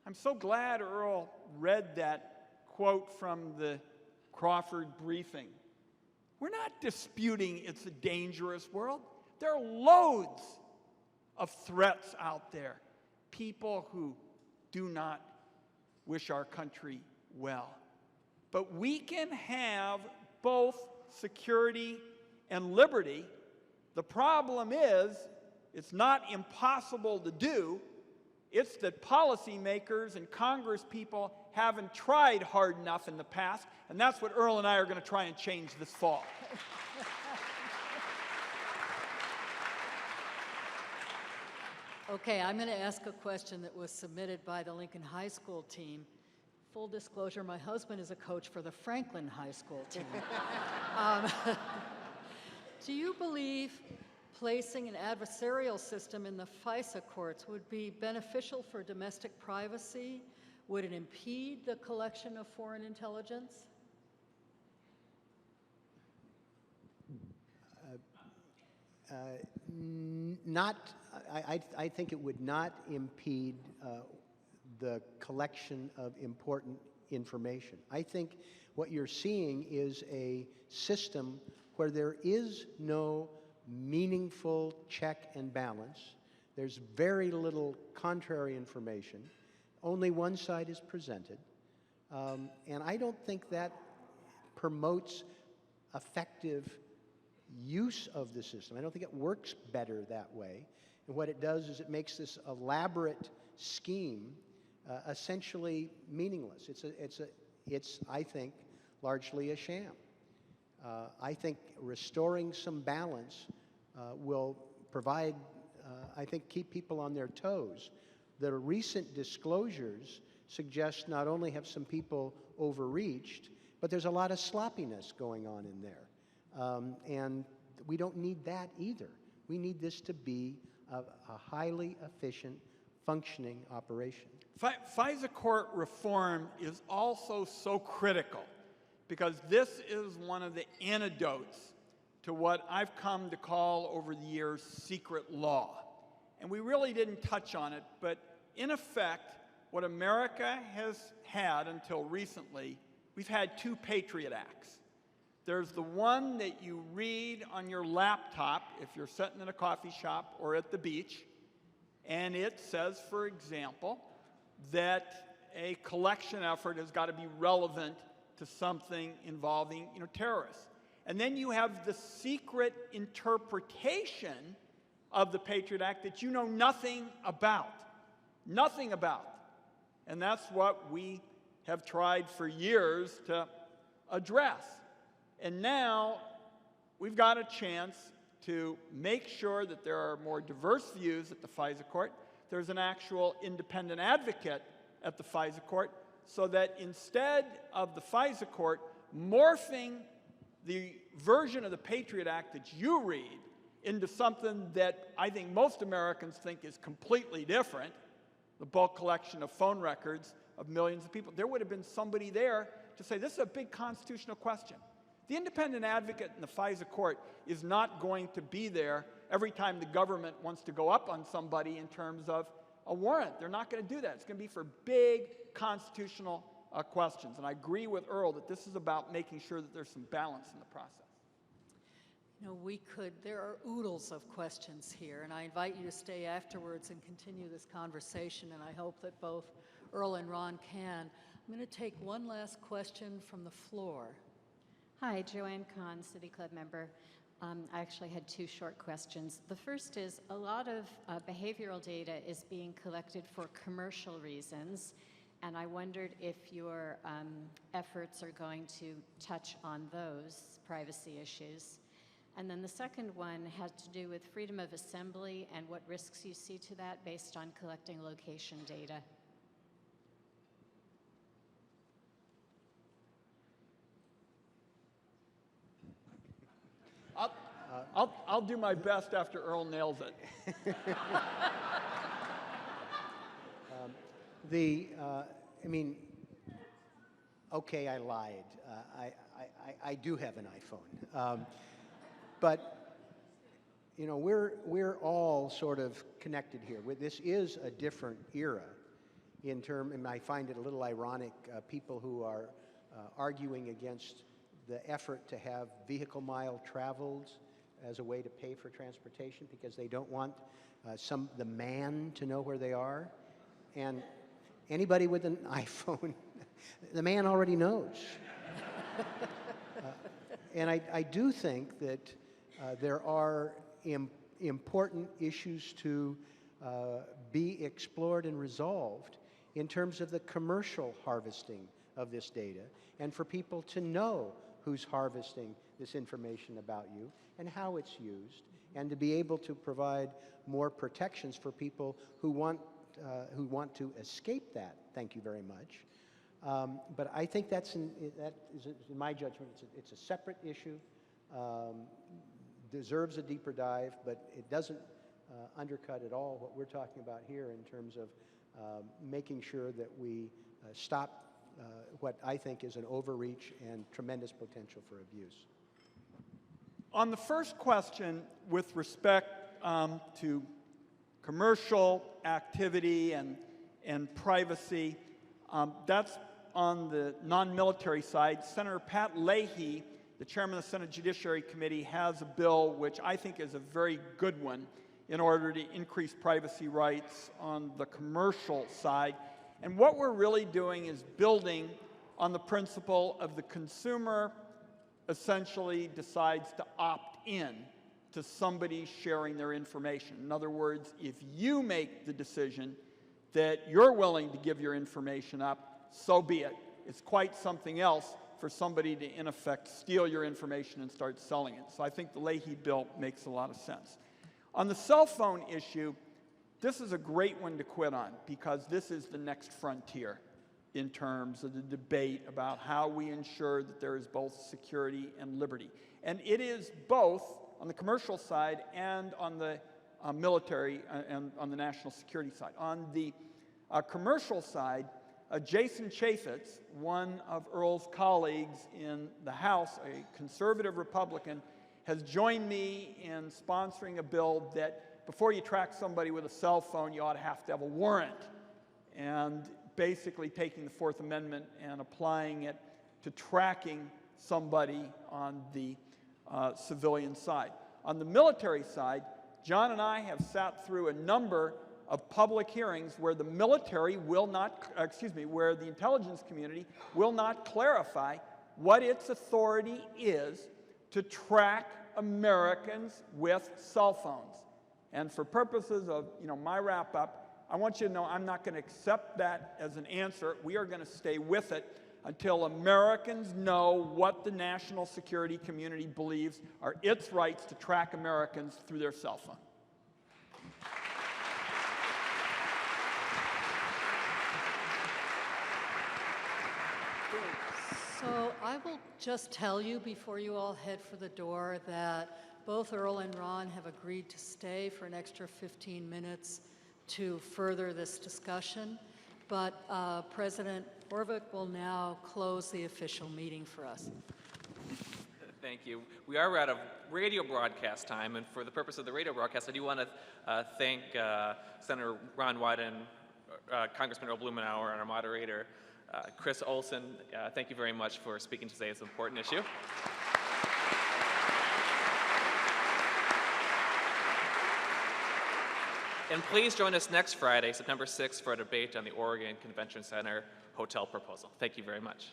I'm so glad Earl read that quote from the Crawford briefing. We're not disputing it's a dangerous world. There are loads of threats out there, people who do not wish our country well. But we can have both security and liberty. The problem is, it's not impossible to do. It's that policymakers and Congress people haven't tried hard enough in the past, and that's what Earl and I are going to try and change this fall. Okay, I'm going to ask a question that was submitted by the Lincoln High School team. Full disclosure, my husband is a coach for the Franklin High School team. Do you believe placing an adversarial system in the FISA courts would be beneficial for domestic privacy? Would it impede the collection of foreign intelligence? I think it would not impede the collection of important information. I think what you're seeing is a system where there is no meaningful check and balance. There's very little contrary information. Only one side is presented. And I don't think that promotes effective use of the system. I don't think it works better that way. And what it does is it makes this elaborate scheme essentially meaningless. It's, I think, largely a sham. I think restoring some balance will provide, I think, keep people on their toes. The recent disclosures suggest not only have some people overreached, but there's a lot of sloppiness going on in there. And we don't need that either. We need this to be a highly efficient, functioning operation. FISA court reform is also so critical because this is one of the antidotes to what I've come to call over the years secret law. And we really didn't touch on it, but in effect, what America has had until recently, we've had two Patriot Acts. There's the one that you read on your laptop if you're sitting in a coffee shop or at the beach, and it says, for example, that a collection effort has got to be relevant to something involving, terrorists. And then you have the secret interpretation of the Patriot Act that you know nothing about. Nothing about. And that's what we have tried for years to address. And now we've got a chance to make sure that there are more diverse views at the FISA court. There's an actual independent advocate at the FISA court, so that instead of the FISA court morphing the version of the Patriot Act that you read into something that I think most Americans think is completely different, the bulk collection of phone records of millions of people, there would have been somebody there to say, this is a big constitutional question. The independent advocate in the FISA court is not going to be there every time the government wants to go up on somebody in terms of a warrant. They're not going to do that. It's going to be for big constitutional questions. And I agree with Earl that this is about making sure that there's some balance in the process. There are oodles of questions here, and I invite you to stay afterwards and continue this conversation, and I hope that both Earl and Ron can. I'm going to take one last question from the floor. Hi, Joanne Kahn, City Club member. I actually had two short questions. The first is, a lot of behavioral data is being collected for commercial reasons, and I wondered if your efforts are going to touch on those privacy issues. And then the second one had to do with freedom of assembly and what risks you see to that based on collecting location data. I'll do my best after Earl nails it. I mean, okay, I lied. I do have an iPhone. But, you know, we're all sort of connected here. This is a different era and I find it a little ironic, people who are arguing against the effort to have vehicle mile traveled as a way to pay for transportation because they don't want the man to know where they are. And anybody with an iPhone, the man already knows. And I do think that there are important issues to be explored and resolved in terms of the commercial harvesting of this data and for people to know who's harvesting this information about you and how it's used, and to be able to provide more protections for people who want to escape that. Thank you very much. But I think that is, in my judgment, it's a separate issue, deserves a deeper dive, but it doesn't undercut at all what we're talking about here in terms of making sure that we stop what I think is an overreach and tremendous potential for abuse. On the first question, with respect to commercial activity and privacy, that's on the non-military side. Senator Pat Leahy, the chairman of the Senate Judiciary Committee, has a bill which I think is a very good one in order to increase privacy rights on the commercial side. And what we're really doing is building on the principle of the consumer essentially decides to opt in to somebody sharing their information. In other words, if you make the decision that you're willing to give your information up, so be it. It's quite something else for somebody to, in effect, steal your information and start selling it. So I think the Leahy bill makes a lot of sense. On the cell phone issue, this is a great one to quit on because this is the next frontier in terms of the debate about how we ensure that there is both security and liberty. And it is both on the commercial side and on the military and on the national security side. On the commercial side, Jason Chaffetz, one of Earl's colleagues in the House, a conservative Republican, has joined me in sponsoring a bill that before you track somebody with a cell phone, you ought to have a warrant, and basically taking the Fourth Amendment and applying it to tracking somebody on the civilian side. On the military side, John and I have sat through a number of public hearings where the military will not, where the intelligence community will not clarify what its authority is to track Americans with cell phones. And for purposes of my wrap-up, I want you to know I'm not going to accept that as an answer. We are going to stay with it until Americans know what the national security community believes are its rights to track Americans through their cell phone. So I will just tell you before you all head for the door that both Earl and Ron have agreed to stay for an extra 15 minutes to further this discussion, but President Orvik will now close the official meeting for us. Thank you. We are out of radio broadcast time, and for the purpose of the radio broadcast, I do want to thank Senator Ron Wyden, Congressman Earl Blumenauer, and our moderator, Chris Olson. Thank you very much for speaking today. It's an important issue. And please join us next Friday, September 6th, for a debate on the Oregon Convention Center hotel proposal. Thank you very much.